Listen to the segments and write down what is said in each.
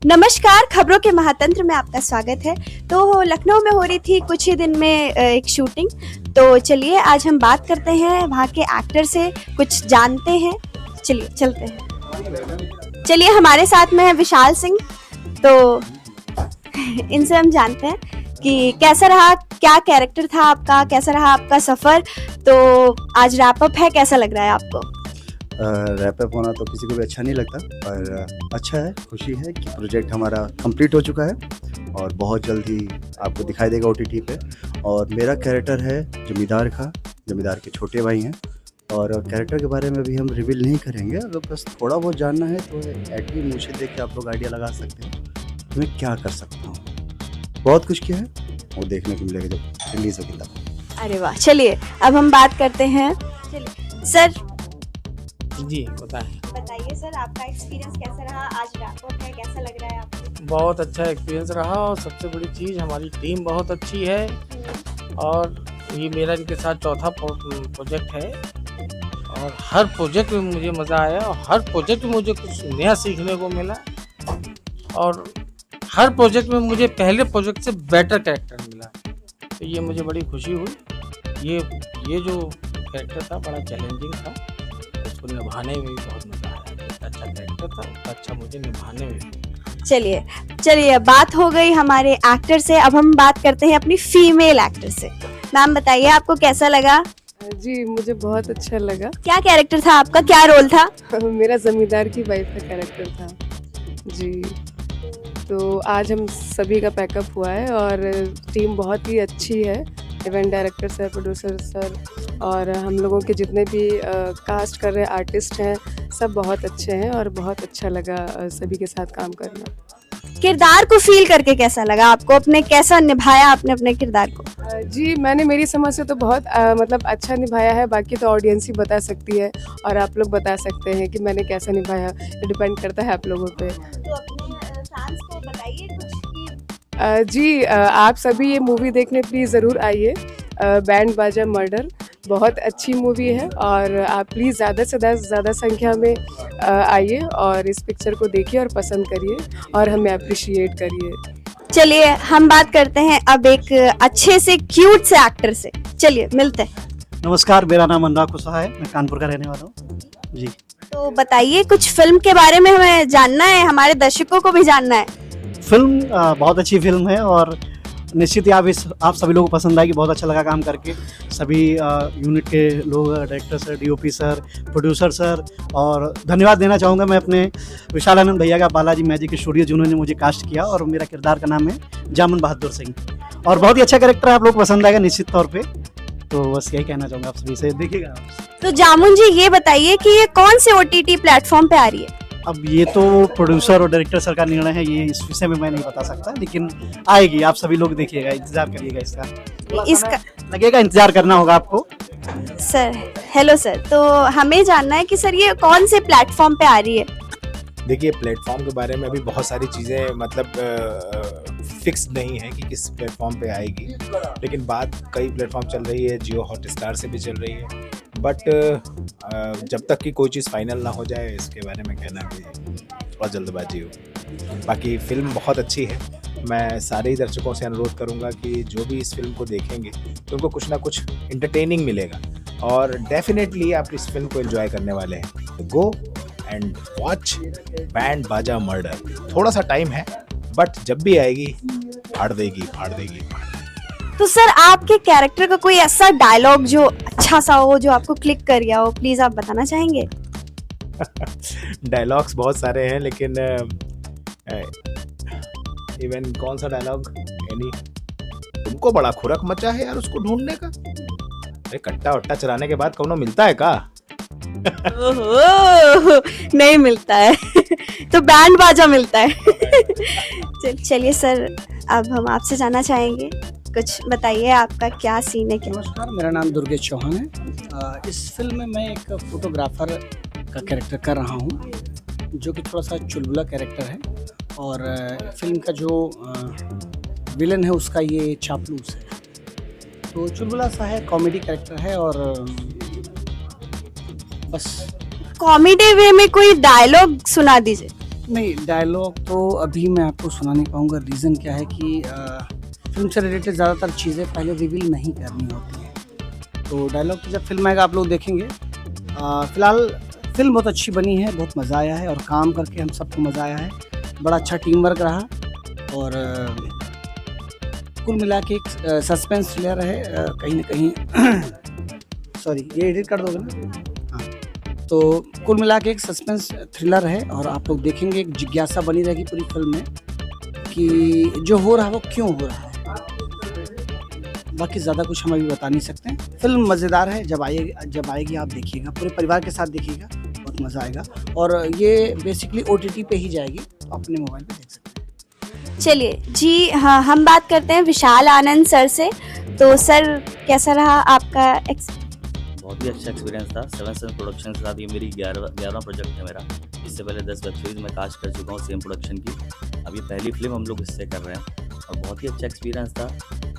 नमस्कार, खबरों के महातंत्र में आपका स्वागत है। तो लखनऊ में हो रही थी कुछ ही दिन में एक शूटिंग। तो चलिए आज हम बात करते हैं वहाँ के एक्टर से, कुछ जानते हैं। चलिए चलते हैं। चलिए हमारे साथ में है विशाल सिंह। तो इनसे हम जानते हैं कि कैसा रहा, क्या कैरेक्टर था आपका, कैसा रहा आपका सफ़र। तो आज रैप अप है, कैसा लग रहा है आपको? रैप अप होना तो किसी को भी अच्छा नहीं लगता, पर अच्छा है, खुशी है कि प्रोजेक्ट हमारा कंप्लीट हो चुका है और बहुत जल्दी आपको दिखाई देगा OTT पे। और मेरा कैरेक्टर है जमींदार का, जमींदार के छोटे भाई हैं। और कैरेक्टर के बारे में भी हम रिवील नहीं करेंगे, अगर बस थोड़ा बहुत जानना है तो एटली मुझे देख के आप लोग आइडिया लगा सकते हैं मैं क्या कर सकता हूँ। बहुत कुछ किया है, वो देखने को मिलेगा जब रिलीज होगी तब। अरे वाह, चलिए अब हम बात करते हैं। चलिए सर जी बताइए सर, आपका एक्सपीरियंस कैसा रहा? आज रैप अप है, कैसा लग रहा है आपको? बहुत अच्छा एक्सपीरियंस रहा और सबसे बड़ी चीज़ हमारी टीम बहुत अच्छी है और ये मेरा इनके साथ चौथा प्रोजेक्ट है और हर प्रोजेक्ट में मुझे मज़ा आया और हर प्रोजेक्ट में मुझे कुछ नया सीखने को मिला और हर प्रोजेक्ट में मुझे पहले प्रोजेक्ट से बेटर कैरेक्टर मिला। तो ये मुझे बड़ी खुशी हुई। ये जो कैरेक्टर था बड़ा चैलेंजिंग था, उसको निभाने में भी बहुत मज़ा आया। अच्छा कैरेक्टर था, अच्छा मुझे निभाने में भी। चलिए बात हो गई हमारे एक्टर से। अब हम बात करते हैं अपनी फीमेल एक्टर से। मैम बताइए आपको कैसा लगा? जी मुझे बहुत अच्छा लगा। क्या कैरेक्टर था आपका, क्या रोल था? मेरा जमींदार की वाइफ का कैरेक्टर था जी। तो आज हम सभी का पैकअप हुआ है और टीम बहुत ही अच्छी है। Event director sir, producer sir और हम लोगों के जितने भी कास्ट कर रहे आर्टिस्ट हैं सब बहुत अच्छे हैं और बहुत अच्छा लगा सभी के साथ काम करना। किरदार को फील करके कैसा लगा आपको? अपने कैसा निभाया आपने अपने किरदार को? जी मैंने मेरी समझ से तो बहुत मतलब अच्छा निभाया है। बाकी तो ऑडियंस ही बता सकती है और आप लोग बता सकते हैं कि मैंने कैसा निभाया। डिपेंड करता है आप लोगों पे। तो अपने फैंस को बताइए कुछ कि जी आप सभी ये मूवी देखने प्लीज़ ज़रूर आइए। बैंड बाजा मर्डर बहुत अच्छी मूवी है और आप प्लीज़ ज़्यादा से ज़्यादा संख्या में आइए और इस पिक्चर को देखिए और पसंद करिए और हमें अप्रिशिएट करिए। चलिए हम बात करते हैं अब एक अच्छे से क्यूट से एक्टर से। चलिए मिलते हैं। नमस्कार, मेरा नाम अनुराग कुशवाहा है, मैं कानपुर का रहने वाला हूँ जी। तो बताइए कुछ फिल्म के बारे में, हमें जानना है, हमारे दर्शकों को भी जानना है। फिल्म बहुत अच्छी फिल्म है और निश्चित ही आप सभी लोगों को पसंद आएगी। बहुत अच्छा लगा काम करके। सभी यूनिट के लोग, director sir, DOP sir, producer sir, और धन्यवाद देना चाहूँगा मैं अपने विशाल आनंद भैया का, बालाजी मैजिक स्टूडियो, जिन्होंने मुझे कास्ट किया। और मेरा किरदार का नाम है जामुन बहादुर सिंह और बहुत ही अच्छा कैरेक्टर है, आप लोग पसंद आएगा निश्चित तौर पर। तो बस यही कहना चाहूँगा आप सभी से, देखिएगा। तो जामुन जी ये बताइए कि ये कौन से OTT प्लेटफॉर्म पे आ रही है? अब ये तो प्रोड्यूसर और डायरेक्टर सर का निर्णय है, ये इस विषय में मैं नहीं बता सकता, लेकिन आएगी। आप सभी लोग देखिएगा, इंतजार करिएगा इसका लगेगा, इंतजार करना होगा आपको। सर हेलो सर, तो हमें जानना है कि सर ये कौन से प्लेटफॉर्म पे आ रही है? देखिए प्लेटफॉर्म के बारे में अभी बहुत सारी चीज़ें मतलब फिक्स नहीं है कि किस प्लेटफॉर्म पे आएगी, लेकिन बात कई प्लेटफॉर्म चल रही है, जियो हॉटस्टार से भी चल रही है। बट जब तक कि कोई चीज़ फाइनल ना हो जाए इसके बारे में कहना भी थोड़ा जल्दबाजी हो। बाकी फिल्म बहुत अच्छी है। मैं सारे ही दर्शकों से अनुरोध करूंगा कि जो भी इस फिल्म को देखेंगे तो उनको कुछ ना कुछ इंटरटेनिंग मिलेगा और डेफिनेटली आप इस फिल्म को एंजॉय करने वाले हैं। गो एंड वॉच बैंड बाजा मर्डर। थोड़ा सा टाइम है बट जब भी आएगी फाड़ देगी। तो सर आपके कैरेक्टर का कोई ऐसा डायलॉग जो अच्छा सा हो, जो आपको क्लिक कर गया हो, प्लीज आप बताना चाहेंगे? डायलॉग्स बहुत सारे हैं, लेकिन इवन कौन सा डायलॉग एनी तुमको बड़ा खुरक मचा है यार उसको ढूंढने का। अरे कट्टा वट्टा चलाने के बाद कौनो मिलता है का? ओहो, नहीं मिलता है तो बैंड बाजा मिलता है। चलिए सर, अब हम आपसे जानना चाहेंगे, कुछ बताइए आपका क्या सीन है? क्या? नमस्कार, मेरा नाम दुर्गेश चौहान है। इस फिल्म में मैं एक फोटोग्राफर का कैरेक्टर कर रहा हूँ, जो कि थोड़ा सा चुलबुला कैरेक्टर है। और फिल्म का जो विलन है उसका ये चापलूस है। तो चुलबुला सा है, कॉमेडी कैरेक्टर है और बस। कॉमेडी वे में कोई डायलॉग सुना दीजिए। नहीं, डायलॉग तो अभी मैं आपको सुना नहीं पाऊँगा। रीज़न क्या है कि फ़िल्म से रिलेटेड ज़्यादातर चीज़ें पहले रिवील नहीं करनी होती हैं। तो डायलॉग की जब फ़िल्म आएगा आप लोग देखेंगे। फ़िलहाल फ़िल्म बहुत अच्छी बनी है, बहुत मज़ा आया है और काम करके हम सबको मज़ा आया है। बड़ा अच्छा टीम वर्क रहा और कुल मिला के एक सस्पेंस थ्रिलर है कहीं न कहीं सॉरी ये एडिट कर दोगे ना? हाँ। तो कुल मिला के एक सस्पेंस थ्रिलर है और आप लोग देखेंगे एक जिज्ञासा बनी रहेगी पूरी फ़िल्म में कि जो हो रहा है वो क्यों हो रहा है। बाकी ज़्यादा कुछ हम अभी बता नहीं सकते हैं। फ़िल्म मज़ेदार है, जब आएगी आप देखिएगा, पूरे परिवार के साथ देखिएगा, बहुत मज़ा आएगा और ये बेसिकली OTT पे ही जाएगी, तो अपने मोबाइल पे देख सकते हैं। चलिए जी, हाँ, हम बात करते हैं विशाल आनंद सर से। तो सर, कैसा रहा आपका बहुत ही अच्छा एक्सपीरियंस था। 7 प्रोडक्शन के साथ ये मेरी 11वां प्रोजेक्ट है मेरा। इससे पहले 10 वेब सीरीज़ में कास्ट कर चुका हूँ सेम प्रोडक्शन की। अब ये पहली फिल्म हम लोग इससे कर रहे हैं और बहुत ही अच्छा एक्सपीरियंस था।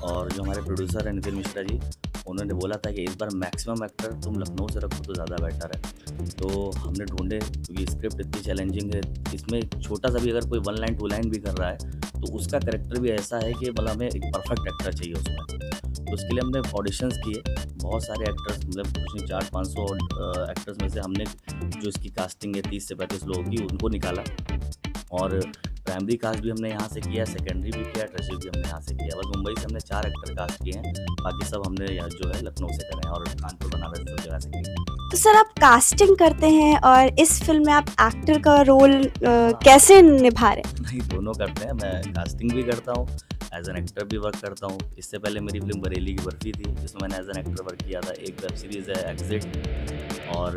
और जो हमारे प्रोड्यूसर हैं नितिन मिश्रा जी, उन्होंने बोला था कि इस बार मैक्सिमम एक्टर तुम लखनऊ से रखो तो ज़्यादा बेटर है। तो हमने ढूंढे, क्योंकि स्क्रिप्ट इतनी चैलेंजिंग है, इसमें छोटा सा भी अगर कोई 1 लाइन 2 लाइन भी कर रहा है तो उसका कैरेक्टर भी ऐसा है कि मतलब हमें एक परफेक्ट एक्टर चाहिए उसमें। तो उसके लिए हमने ऑडिशंस किए, बहुत सारे एक्टर्स, मतलब कुछ नहीं 400-500 एक्टर्स में से हमने जो इसकी कास्टिंग है 30 से 35 लोगों की, उनको निकाला। और प्राइमरी कास्ट भी हमने यहाँ से किया, सेकेंडरी भी किया, टर्शियरी भी हमने यहाँ से किया। बस मुंबई से हमने 4 एक्टर कास्ट किए हैं, बाकी सब हमने यहाँ जो है लखनऊ से करे हैं और कानपुर, बनारस सब जगह से किए हैं। तो सर, आप कास्टिंग करते हैं और इस फिल्म में आप एक्टर का रोल कैसे निभा रहे हैं? नहीं, दोनों करते हैं। मैं कास्टिंग भी करता हूँ, एज एन एक्टर भी वर्क करता हूँ। इससे पहले मेरी फिल्म बरेली की बर्फी थी, जिसमें मैंने एज एन एक्टर वर्क किया था। एक वेब सीरीज़ है एग्जिट और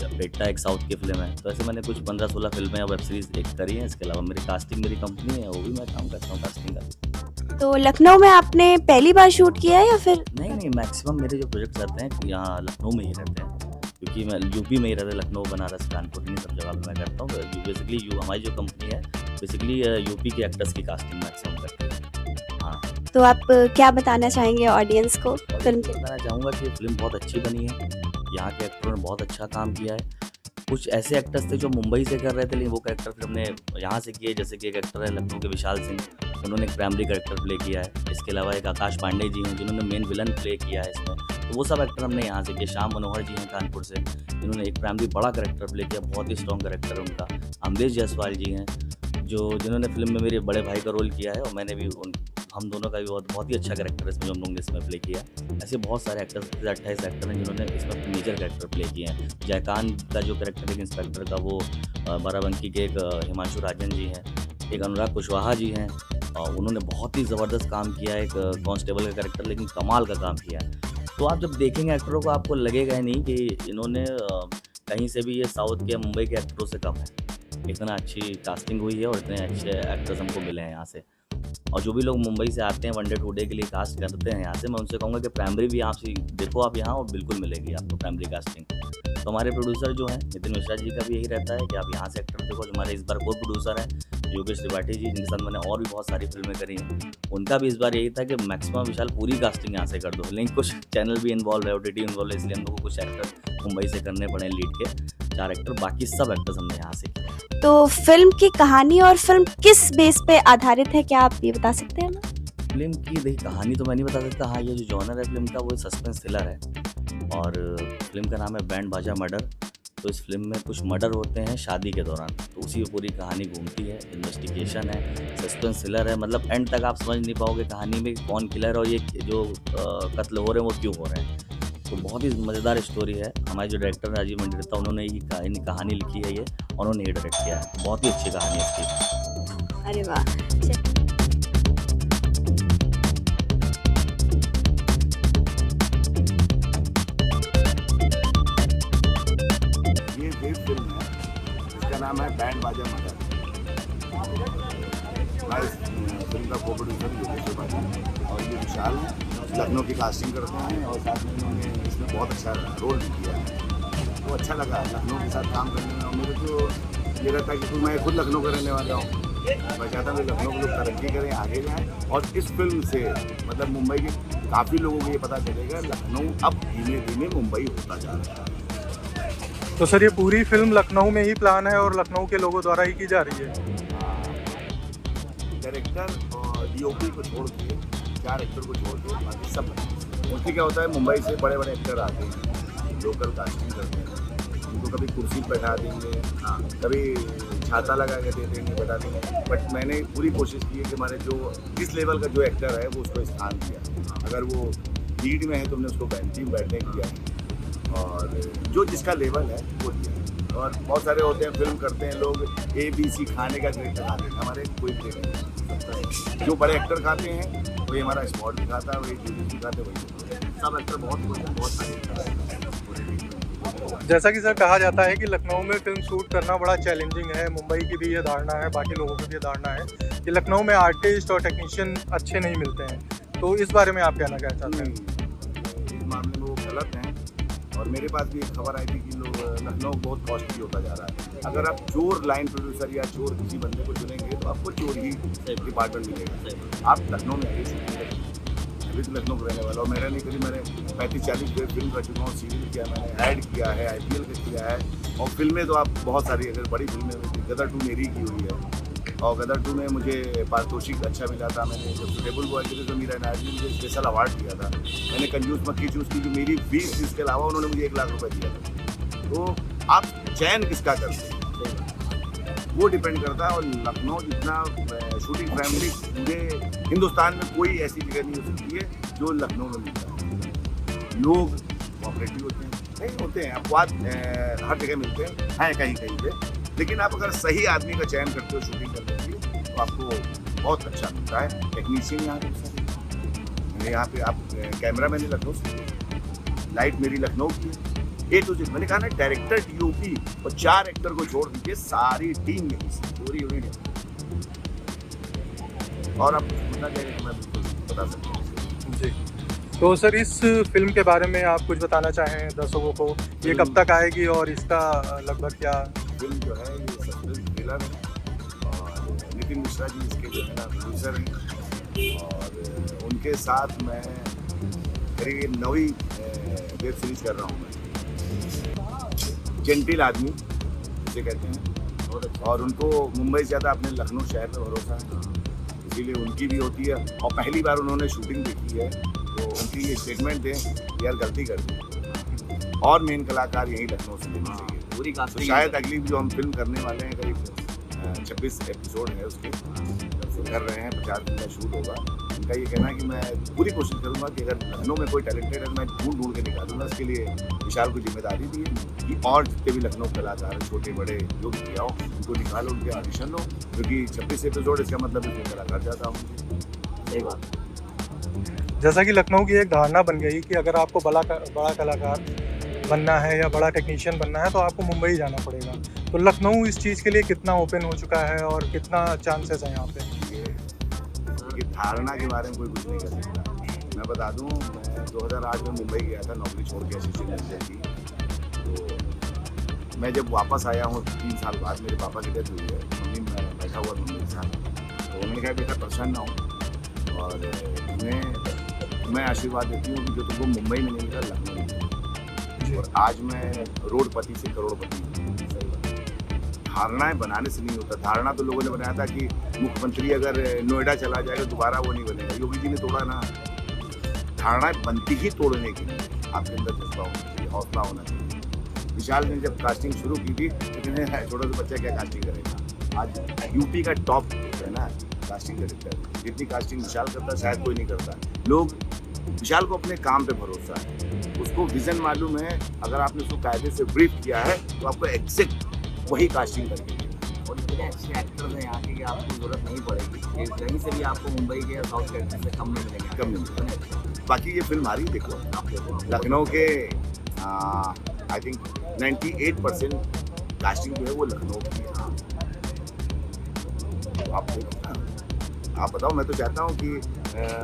बेटा एक साउथ की फिल्म है। तो ऐसे मैंने कुछ 15-16 फिल्में और वेब सीरीज़ एक करी हैं। इसके अलावा मेरी कास्टिंग, मेरी कंपनी है, वो भी मैं काम करता हूँ कास्टिंग का। तो लखनऊ में आपने पहली बार शूट किया है या फिर? नहीं, मैक्सिमम मेरे जो प्रोजेक्ट रहते हैं यहाँ लखनऊ में ही रहते हैं, क्योंकि मैं यूपी में ही रहता, लखनऊ, बनारस, कानपुर, इन सब जगह पे मैं करता हूँ। बेसिकली हमारी जो कंपनी है बेसिकली यूपी के एक्टर्स की कास्टिंग मैक्सिमम करती है। हाँ, तो आप क्या बताना चाहेंगे ऑडियंस को फिल्म के? बताना चाहूँगा कि फिल्म बहुत अच्छी बनी है। यहाँ के एक्टरों ने बहुत अच्छा काम किया है। कुछ ऐसे एक्टर्स थे जो मुंबई से कर रहे थे, लेकिन वो कैरेक्टर फिर हमने यहाँ से किए। जैसे कि एक एक्टर है लखनऊ के विशाल सिंह, उन्होंने एक प्राइमरी कैरेक्टर प्ले किया है। इसके अलावा एक आकाश पांडे जी हैं जिन्होंने मेन विलन प्ले किया है इसमें। तो वो सब एक्टर हमने यहाँ से किए। श्याम मनोहर जी हैं कानपुर से, जिन्होंने एक प्राइमरी बड़ा कैरेक्टर प्ले किया, बहुत ही स्ट्रॉन्ग कैरेक्टर है उनका। अमरीश जायसवाल जी हैं जिन्होंने फिल्म में मेरे बड़े भाई का रोल किया है और मैंने भी हम दोनों का भी बहुत ही अच्छा कैरेक्टर है इसमें जो हम लोग ने इसमें प्ले किया। ऐसे बहुत सारे एक्टर्स, 28 एक्टर हैं जिन्होंने इसमें मेजर कैरेक्टर प्ले किए हैं। जयकांत का जो कैरेक्टर है इंस्पेक्टर का, वो बाराबंकी के एक हिमांशु राजन जी हैं। एक अनुराग कुशवाहा जी हैं, उन्होंने बहुत ही ज़बरदस्त काम किया है, एक कांस्टेबल का कैरेक्टर, लेकिन कमाल का काम किया है। तो आप जब देखेंगे एक्टरों को आपको लगेगा ही नहीं कि इन्होंने कहीं से भी ये साउथ के मुंबई के एक्टरों से कम है। इतना अच्छी कास्टिंग हुई है और इतने अच्छे एक्टर्स हमको मिले हैं यहाँ से। और जो भी लोग मुंबई से आते हैं 1 डे 2 डे के लिए कास्ट करते हैं यहाँ से, मैं उनसे कहूँगा कि प्राइमरी भी यहाँ से देखो आप यहाँ, और बिल्कुल मिलेगी आपको प्राइमरी कास्टिंग। तो हमारे प्रोड्यूसर जो हैं नितिन मिश्रा जी का भी यही रहता है कि आप यहाँ से एक्टर देखो। जो हमारे इस बार को प्रोड्यूसर हैं योगेश त्रिपाठी जी, जिनके साथ मैंने और भी बहुत सारी फिल्में करी हैं, उनका भी इस बार यही था कि मैक्सिमम विशाल पूरी कास्टिंग यहाँ से कर दो। लेकिन कुछ चैनल भी इन्वॉल्व है, OTT इन्वॉल्व है, इसलिए हम लोग को कुछ एक्टर मुंबई से करने पड़े लीड के 4 एक्टर, बाकी सब एक्टर्स हमने यहाँ से किए। तो फिल्म की कहानी और फिल्म किस बेस पे आधारित है, क्या आप ये बता सकते हैं? फिल्म की देखिए कहानी तो मैं नहीं बता सकता। हाँ, ये जो जॉनर है फिल्म का वो सस्पेंस थ्रिलर है और फिल्म का नाम है बैंड बाजा मर्डर। तो इस फिल्म में कुछ मर्डर होते हैं शादी के दौरान, तो उसी में पूरी कहानी घूमती है। इन्वेस्टिगेशन है, सस्पेंस थ्रिलर है, मतलब एंड तक आप समझ नहीं पाओगे कहानी में कौन किलर और ये जो कत्ल हो रहे हैं वो क्यों हो रहे हैं। तो बहुत ही मज़ेदार स्टोरी है। हमारे जो डायरेक्टर राजीव मंडरिता, उन्होंने ये कहानी लिखी है ये, और उन्होंने ये डायरेक्ट किया है। बहुत ही अच्छी कहानी है इसकी। अरे वाह। ये वेब फिल्म है, इसका नाम है बैंड बाजा मर्डर। मैं इस फिल्म का को प्रोड्यूसर योगेश त्रिपाठी और ये विशाल लखनऊ की कास्टिंग करते हैं और साथ में उन्होंने इसमें बहुत अच्छा रोल भी किया है। तो अच्छा लगा लखनऊ के साथ काम करने में। और मेरे तो ये रहता है कि मैं खुद लखनऊ का रहने वाला हूँ, मैं चाहता हूँ कि लखनऊ के लोग तरक्की करें, आगे जाएँ। और इस फिल्म से मतलब मुंबई के काफ़ी लोगों को ये पता चलेगा लखनऊ अब धीमे धीमे मुंबई होता जा रहा है। तो सर ये पूरी फिल्म लखनऊ में ही प्लान है और लखनऊ के लोगों द्वारा ही की जा रही है? डायरेक्टर और डीओपी को छोड़ के 4 एक्टर को छोड़ के बाकी सब मोस्टली क्या होता है, मुंबई से बड़े बड़े एक्टर आते हैं, लोकल कास्टिंग करते हैं, उनको कभी कुर्सी पर बैठा देंगे, हाँ कभी छाता लगा के दे देंगे, बैठा देंगे। बट मैंने पूरी कोशिश की है कि हमारे जो जिस लेवल का जो एक्टर है वो उसको स्थान दिया। अगर वो लीड में है तो हमने उसको बेंची में बैठने दिया है, और जो जिसका लेवल है वो दिया। और बहुत सारे होते हैं, फिल्म करते हैं लोग ABC खाने का ग्रेड लगाते हैं, हमारे कोई ग्रेड नहीं। जो बड़े एक्टर खाते हैं वही हमारा स्पॉट भी खाता है, वही जूरी भी खाते हैं, वही सब एक्टर बहुत सारे एक्टर हैं। जैसा कि सर कहा जाता है कि लखनऊ में फिल्म शूट करना बड़ा चैलेंजिंग है, मुंबई की भी ये धारणा है, बाकी लोगों की भी ये धारणा है कि लखनऊ में आर्टिस्ट और टेक्नीशियन अच्छे नहीं मिलते हैं, तो इस बारे में आप कहना क्या चाहते हैं? इस मामले में वो गलत हैं, और मेरे पास भी एक खबर आई थी कि लोग लखनऊ बहुत कॉस्टली होता जा रहा है। अगर आप चोर लाइन प्रोड्यूसर या चोर किसी बंदे को चुनेंगे तो आपको चोर ही डिपार्टमेंट मिलेगा। आप लखनऊ में आइए, अभी तो लखनऊ को रहने वाला, और मेरा नहीं करी, मैंने 35-40 फिल्म कर चुका हूँ, सीरियल किया, मैंने ऐड किया है, IPL का किया है, और फिल्में तो आप बहुत सारी, अगर बड़ी फिल्में, गदर 2 मेरी की हुई है, और गदर 2 में मुझे पारितोषिक अच्छा मिला था। मैंने जब सुटेबल बॉय के लिए तो मीरा नायक ने मुझे स्पेशल अवार्ड दिया था। मैंने कंजूस मक्खी चूस की, जो मेरी फीस थी इसके अलावा उन्होंने मुझे 1 लाख रुपए दिया था। तो आप चयन किसका करते हैं वो डिपेंड करता है, और लखनऊ जितना शूटिंग फैमिली पूरे हिंदुस्तान में कोई ऐसी जगह नहीं हो सकती है जो लखनऊ में मिलता है। लोग कोऑपरेटिव होते हैं, नहीं होते हैं, अपवाद हर जगह मिलते हैं कहीं कहीं पे, लेकिन आप अगर सही आदमी का चयन करते हो शूटिंग करने के लिए तो आपको बहुत अच्छा मिलता है। टेक्नीशियन यहाँ पे, यहाँ पे आप कैमरा मैंने लखनऊ से, लाइट मेरी लखनऊ की है, A to Z। मैंने कहा ना, डायरेक्टर, DOP और 4 एक्टर को छोड़ दीजिए, सारी टीम यहीं से, पूरी यूनिट है। और आप पूछना चाहिए तो मैं बिल्कुल बता सकता हूँ जी। तो सर इस फिल्म के बारे में आप कुछ बताना चाहें दर्शकों को, ये कब तक आएगी और इसका लगभग क्या? फिल्म जो है ये सस्पेंस थ्रिलर है, और नितिन मिश्रा जी इसके जो है ना प्रोड्यूसर हैं, और उनके साथ मैं करीब 9वीं वेब सीरीज कर रहा हूँ। मैं जेंटिल आदमी जिसे कहते हैं, और उनको मुंबई से ज़्यादा अपने लखनऊ शहर पर भरोसा है, इसीलिए उनकी भी होती है। और पहली बार उन्होंने शूटिंग देखी है तो उनकी ये स्टेटमेंट दें यार गलती कर दी, और मेन कलाकार यही लखनऊ से लेना चाहिए पूरी कास्ट। तो शायद अगली जो हम फिल्म करने वाले हैं, करीब 26 एपिसोड है उसके, कर रहे हैं, 50 दिन का शूट होगा। उनका ये कहना है कि मैं पूरी कोशिश करूंगा कि अगर लखनऊ में कोई टैलेंटेड है मैं ढूंढ के निकालूंगा। इसके लिए विशाल को जिम्मेदारी दी है कि और जितने भी लखनऊ कलाकार हैं, छोटे बड़े जो भी किया हो, उनको निकालो, उनके ऑडिशन लो, क्योंकि 26 एपिसोड इसका मतलब इसमें कलाकार ज़्यादा होंगे। सही बात। जैसा कि लखनऊ की एक धारणा बन गई कि अगर आपको बड़ा कलाकार बनना है या बड़ा टेक्नीशियन बनना है तो आपको मुंबई जाना पड़ेगा, तो लखनऊ इस चीज़ के लिए कितना ओपन हो चुका है और कितना चांसेस हैं यहाँ पे? ये धारणा के बारे में कोई कुछ नहीं कर सकता। मैं बता दूं, मैं 2008 में मुंबई गया था नौकरी छोड़ के असिस्टेंट मैनेजर की। तो मैं जब वापस आया हूँ 3 साल बाद, मेरे पापा की डेथ हुई है, मम्मी मैं बैठा हुआ था मेरे साथ, तो उन्होंने कहा बेटा परेशान ना हो, और मैं आशीर्वाद देती हूँ कि जो तुमको मुंबई में नहीं मिला लखनऊ में मिला। और आज मैं रोडपति से करोड़पति हूँ। धारणाएं बनाने से नहीं होता। धारणा तो लोगों ने बनाया था कि मुख्यमंत्री अगर नोएडा चला जाएगा दोबारा वो नहीं बनेगा, योगी जी ने तोड़ा ना। धारणाएं बनती ही तोड़ने के लिए, आपके अंदर जज्बा होना चाहिए, हौसला होना चाहिए। विशाल ने जब कास्टिंग शुरू की थी लेकिन छोटा सा बच्चा क्या कास्टिंग करेगा। आज यूपी का टॉप है ना कास्टिंग डायरेक्टर, जितनी कास्टिंग विशाल करता शायद कोई नहीं करता। लोग विशाल को अपने काम पे भरोसा है, उसको विजन मालूम है, अगर आपने उसको कायदे से ब्रीफ किया है तो आपको एग्जैक्ट वही कास्टिंग करके देगा। और इतने अच्छे एक्टर्स हैं यहाँ के कि आपको जरूरत नहीं पड़ेगी, कहीं से भी आपको मुंबई के या साउथ के एक्टर से कम नहीं मिलेंगे, कम नहीं मिलेंगे। बाकी ये फिल्म आ रही देखो, लखनऊ के आई थिंक 98% कास्टिंग जो है वो लखनऊ की है। आप बताओ, मैं तो चाहता हूँ कि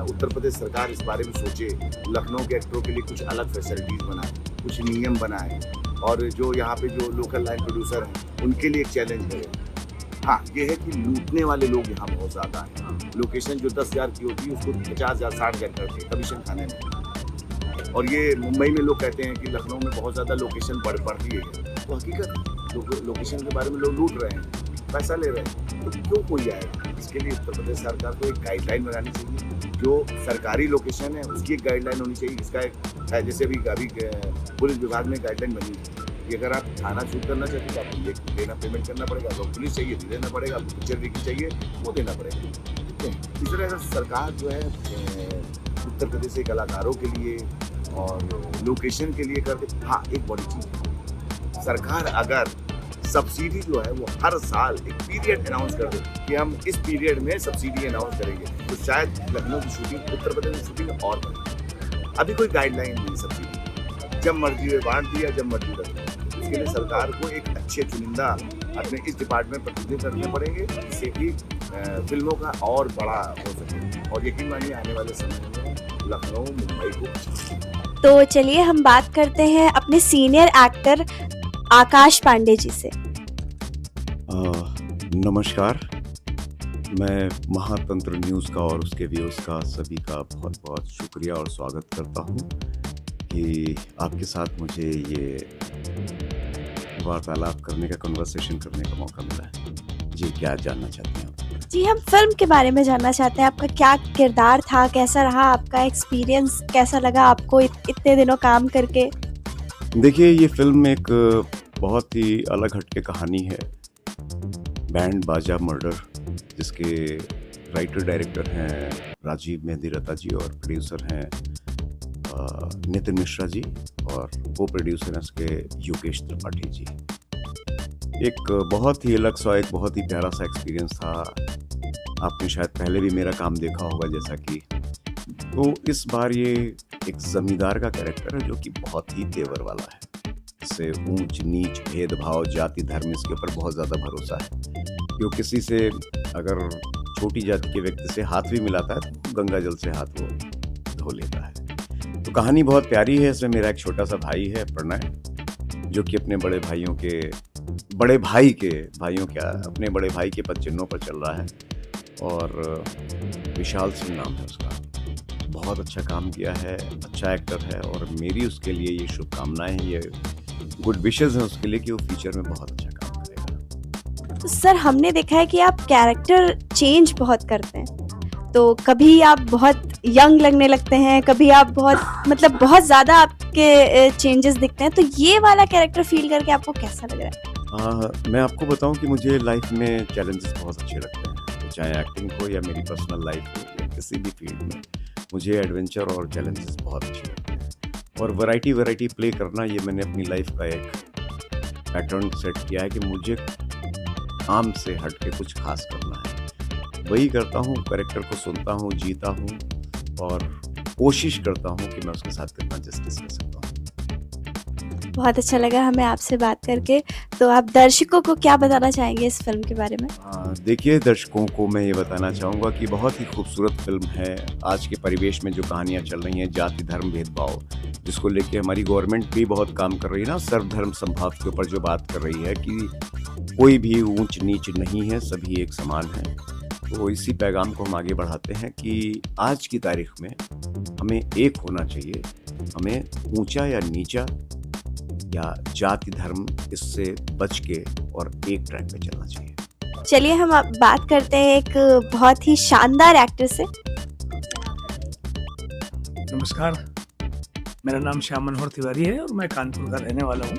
उत्तर प्रदेश सरकार इस बारे में सोचे, लखनऊ के एक्टरों के लिए कुछ अलग फैसिलिटीज़ बनाए, कुछ नियम बनाए, और जो यहाँ पे जो लोकल लाइन प्रोड्यूसर हैं उनके लिए एक चैलेंज करे। हाँ, ये है कि लूटने वाले लोग यहाँ बहुत ज़्यादा हैं। लोकेशन जो 10,000 की होती है उसको 50,000 60,000 करते हैं कमीशन खाने में। और ये मुंबई में लोग कहते हैं कि लखनऊ में बहुत ज़्यादा लोकेशन बढ़ती है, तो हकीकत लोकेशन के बारे में लोग लूट रहे हैं, पैसा ले रहे हैं, तो क्यों कोई आएगा? इसके लिए उत्तर प्रदेश सरकार को एक गाइडलाइन बनानी चाहिए। जो सरकारी लोकेशन है उसकी एक गाइडलाइन होनी चाहिए। इसका एक जैसे अभी पुलिस विभाग में गाइडलाइन बनी है कि अगर आप थाना शूट करना चाहते हो तो आपको ये देना, पेमेंट करना पड़ेगा। अगर पुलिस चाहिए तो देना पड़ेगा, आपको पिक्चर देखी चाहिए वो देना पड़ेगा। ठीक है, इस तरह से सरकार जो है उत्तर प्रदेश के कलाकारों के लिए और लोकेशन के लिए करते। हाँ, एक बड़ी चीज़, सरकार अगर सब्सिडी जो है वो हर साल एक पीरियड अनाउंस कर दे कि हम इस पीरियड में सब्सिडी अनाउंस करेंगे, तो शायद लखनऊ की शूटिंग, उत्तर प्रदेश की शूटिंग और बढ़े। अभी कोई गाइडलाइन नहीं सब्सिडी, जब मर्जी हुए बांट दिया, जब मर्जी रख दिया। इसके लिए सरकार को एक अच्छे चुनिंदा अपने इस डिपार्टमेंट पर प्रतिनिधि करने पड़ेंगे, जिससे कि फिल्मों का और बड़ा हो सके। और यकीन मानिए आने वाले समय में लखनऊ मुंबई को। तो चलिए हम बात करते हैं अपने सीनियर एक्टर आकाश पांडे जी से। नमस्कार, मैं महातंत्र न्यूज़ का और उसके व्यूअर्स का सभी का बहुत बहुत शुक्रिया और स्वागत करता हूं कि आपके साथ मुझे ये वार्तालाप करने का, कन्वर्सेशन करने का मौका मिला है। जी, क्या जानना चाहते हैं आप? जी, हम फिल्म के बारे में जानना चाहते हैं। आपका क्या किरदार था, कैसा रहा आपका एक्सपीरियंस, कैसा लगा आपको इतने दिनों काम करके? देखिए, ये फिल्म एक बहुत ही अलग हटके कहानी है, बैंड बाजा मर्डर, जिसके राइटर डायरेक्टर हैं राजीव मेहंदी रता जी और प्रोड्यूसर हैं नितिन मिश्रा जी और को प्रोड्यूसर हैं उसके योगेश त्रिपाठी जी। एक बहुत ही अलग सा, एक बहुत ही प्यारा सा एक्सपीरियंस था। आपने शायद पहले भी मेरा काम देखा होगा जैसा कि, तो इस बार ये एक जमींदार का कैरेक्टर है जो कि बहुत ही तेवर वाला है। इससे ऊंच नीच, भेदभाव, जाति, धर्म, इसके ऊपर बहुत ज़्यादा भरोसा है। क्यों किसी से अगर छोटी जाति के व्यक्ति से हाथ भी मिलाता है तो गंगा जल से हाथ वो धो लेता है। तो कहानी बहुत प्यारी है। इसमें मेरा एक छोटा सा भाई है प्रणय, जो कि अपने बड़े भाइयों अपने बड़े भाई के पदचिन्हों पर चल रहा है। और विशाल सिंह नाम है उसका। बहुत अच्छा काम किया है, अच्छा एक्टर है और मेरी उसके लिए ये शुभकामनाएं हैं, ये गुड विशेज़ हैं उसके लिए कि वो फ्यूचर में बहुत अच्छा काम करेगा। तो सर, हमने देखा है कि आप कैरेक्टर चेंज बहुत करते हैं। तो कभी आप बहुत यंग लगने लगते हैं, कभी आप बहुत ज़्यादा आपके चेंजेस दिखते हैं। तो ये वाला कैरेक्टर फील करके आपको कैसा लग रहा है? मैं आपको बताऊं कि मुझे लाइफ में चैलेंजेस बहुत अच्छे लगते हैं, तो चाहे एक्टिंग हो या मेरी पर्सनल लाइफ हो या किसी भी फील्ड में, मुझे एडवेंचर और चैलेंजेस बहुत अच्छे लगते हैं। और वैरायटी प्ले करना, ये मैंने अपनी लाइफ का एक पैटर्न सेट किया है कि मुझे आम से हट के कुछ खास करना है। वही करता हूँ, कैरेक्टर को सुनता हूँ, जीता हूँ और कोशिश करता हूँ कि मैं उसके साथ कितना जस्टिस कर सकता हूँ। बहुत अच्छा लगा हमें आपसे बात करके। तो आप दर्शकों को क्या बताना चाहेंगे इस फिल्म के बारे में? देखिए, दर्शकों को मैं ये बताना चाहूँगा कि बहुत ही खूबसूरत फिल्म है। आज के परिवेश में जो कहानियाँ चल रही हैं, जाति धर्म भेदभाव, जिसको लेके हमारी गवर्नमेंट भी बहुत काम कर रही है ना, सर्वधर्म समभाव के ऊपर जो बात कर रही है कि कोई भी ऊंच नीच नहीं है, सभी एक समान है। तो इसी पैगाम को हम आगे बढ़ाते हैं कि आज की तारीख में हमें एक होना चाहिए। हमें ऊंचा या नीचा या जाति धर्म, इससे बच के और एक ट्रैक पे चलना चाहिए। चलिए हम अब बात करते हैं एक बहुत ही शानदार एक्टर से। नमस्कार, मेरा नाम श्याम मनोहर तिवारी है और मैं कानपुर का रहने वाला हूँ।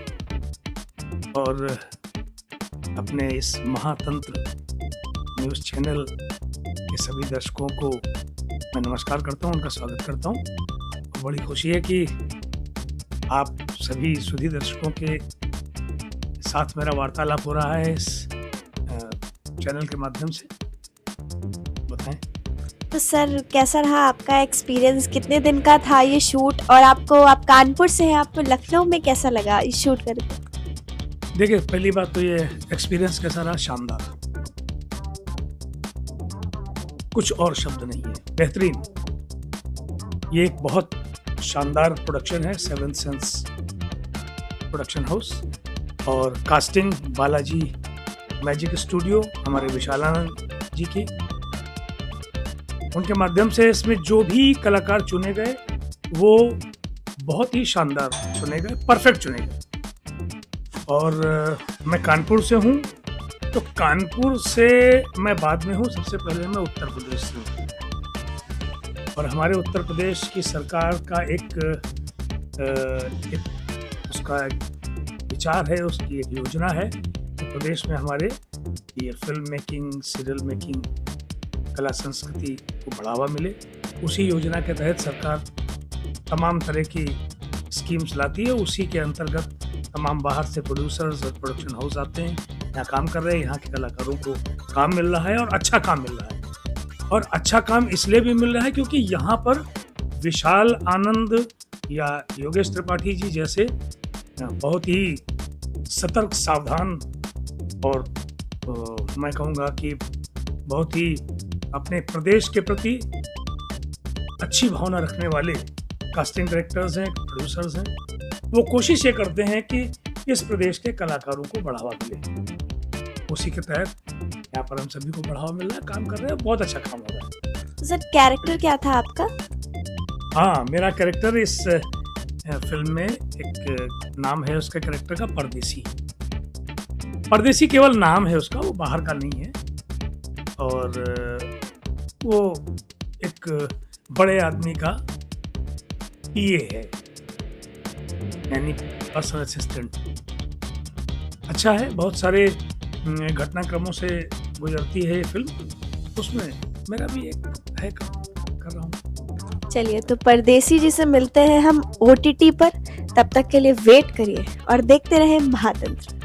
और अपने इस महातंत्र न्यूज़ चैनल के सभी दर्शकों को मैं नमस्कार करता हूँ, उनका स्वागत करता हूँ। और बड़ी खुशी है कि आप सभी सुधी दर्शकों के साथ मेरा वार्तालाप हो रहा है इस चैनल के माध्यम से। बताएं। तो सर, कैसा रहा आपका एक्सपीरियंस? कितने दिन का था ये शूट? और आप कानपुर से हैं, आपको लखनऊ में कैसा लगा इस शूट करके? देखिए, पहली बात तो ये एक्सपीरियंस कैसा रहा? शानदार, कुछ और शब्द नहीं है, बेहतरीन। ये एक बहुत शानदार प्रोडक्शन है, सेवन सेंस प्रोडक्शन हाउस, और कास्टिंग बालाजी मैजिक स्टूडियो, हमारे विशालानंद जी की, उनके माध्यम से इसमें जो भी कलाकार चुने गए वो बहुत ही शानदार चुने गए, परफेक्ट चुने गए। और मैं कानपुर से हूँ। तो कानपुर से मैं बाद में हूँ, सबसे पहले मैं उत्तर प्रदेश से हूँ। और हमारे उत्तर प्रदेश की सरकार का एक उसका विचार है, उसकी एक योजना है कि प्रदेश में हमारे ये फिल्म मेकिंग, सीरियल मेकिंग, कला संस्कृति को बढ़ावा मिले। उसी योजना के तहत सरकार तमाम तरह की स्कीम्स लाती है। उसी के अंतर्गत तमाम बाहर से प्रोड्यूसर्स और प्रोडक्शन हाउस आते हैं, यहाँ काम कर रहे हैं। यहाँ के कलाकारों को काम मिल रहा है और अच्छा काम मिल रहा है। और अच्छा काम इसलिए भी मिल रहा है क्योंकि यहाँ पर विशाल आनंद या योगेश त्रिपाठी जी जैसे बहुत ही सतर्क, सावधान और मैं कहूँगा कि बहुत ही अपने प्रदेश के प्रति अच्छी भावना रखने वाले कास्टिंग डायरेक्टर्स हैं, प्रोड्यूसर्स हैं। वो कोशिश ये करते हैं कि इस प्रदेश के कलाकारों को बढ़ावा मिले। उसी के तहत यहाँ पर हम सभी को बढ़ावा मिल रहा है, काम कर रहे हैं, बहुत अच्छा काम हो रहा है। सर कैरेक्टर क्या था आपका? हाँ, मेरा कैरेक्टर इस फिल्म में एक नाम है उसका कैरेक्टर का परदेसी। परदेसी केवल नाम है उसका, वो बाहर का नहीं है। और वो एक बड़े आदमी का पीए है, यानी पर्सनल असिस्टेंट। अच्छा है, बहुत सारे घटनाक्रमों से गुजरती है ये फिल्म, उसमें मेरा भी एक है काम कर रहा हूँ। चलिए, तो परदेसी जी से मिलते हैं हम OTT पर। तब तक के लिए वेट करिए और देखते रहे महातंत्र।